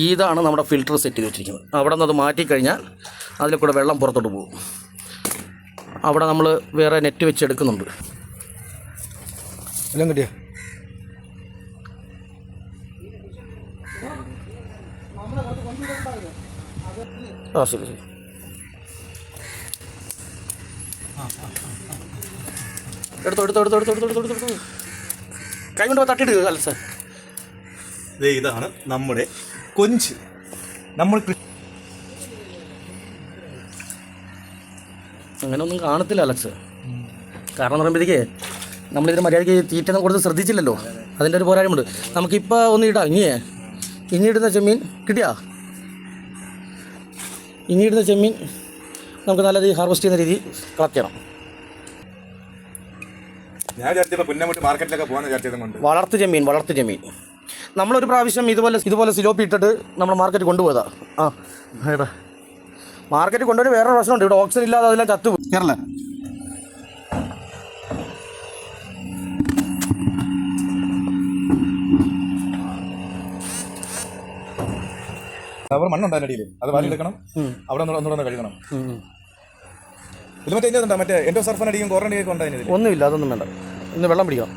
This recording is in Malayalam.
ഇതാണ് നമ്മുടെ ഫിൽറ്റർ സെറ്റ് ചെയ്ത് വെച്ചിരിക്കുന്നത്. അവിടെ നിന്ന് അത് മാറ്റിക്കഴിഞ്ഞാൽ അതിൽ കൂടെ വെള്ളം പുറത്തോട്ട് പോകും. അവിടെ നമ്മൾ വേറെ നെറ്റ് വെച്ച് എടുക്കുന്നുണ്ട്. എല്ലാം കിട്ടിയോ? ആ ശരി ശരി. എടുത്തോ കൈ കൊണ്ട് തട്ടിയിട്ട് അല്ല സാർ. ഇതാണ് നമ്മുടെ കൊഞ്ച്. നമ്മൾ അങ്ങനെയൊന്നും കാണത്തില്ല അലക്സ്. കാരണം എന്ന് പറയുമ്പോഴത്തേക്ക് നമ്മളിതിന് മര്യാദയ്ക്ക് തീറ്റൊന്നും കൊടുത്ത് ശ്രദ്ധിച്ചില്ലല്ലോ. അതിൻ്റെ ഒരു പോരായ്മയുണ്ട്. നമുക്കിപ്പോൾ ഒന്ന് ഇടാം. ഇനിയിടുന്ന ചെമ്മീൻ കിട്ടിയാ? ഇനിയിടുന്ന ചെമ്മീൻ നമുക്ക് നല്ല രീതിയിൽ ഹാർവെസ്റ്റ് ചെയ്യുന്ന രീതി കളക്ട് ചെയ്യണം. ഞാൻ മാർക്കറ്റിലൊക്കെ പോകുന്ന വളർത്തു ചെമ്മീൻ നമ്മളൊരു പ്രാവശ്യം ഇതുപോലെ സിലോപ്പി ഇട്ടിട്ട് നമ്മൾ മാർക്കറ്റ് കൊണ്ടുപോയതാ. ഏടാ മാർക്കറ്റ് കൊണ്ടുപോയി വേറെ പ്രശ്നമുണ്ട്. ഇവിടെ ഓക്സിജൻ ഇല്ലാതെ അതെല്ലാം ചത്തുപോയി. കേരള മണ്ണുണ്ടായിരുന്നു അടിയിൽ. അത് വാരിയെടുക്കണം. അവിടെ ഒന്നുകൂടെ കഴുകണം. ഇത് മറ്റേ എൻഡോ സർഫൻ അടിക്കും കോറൻ അടിക്കും ഉണ്ടായിരുന്നു. ഒന്നുമില്ല, അതൊന്നും വേണ്ട. ഇന്ന് വെള്ളം പിടിക്കണം.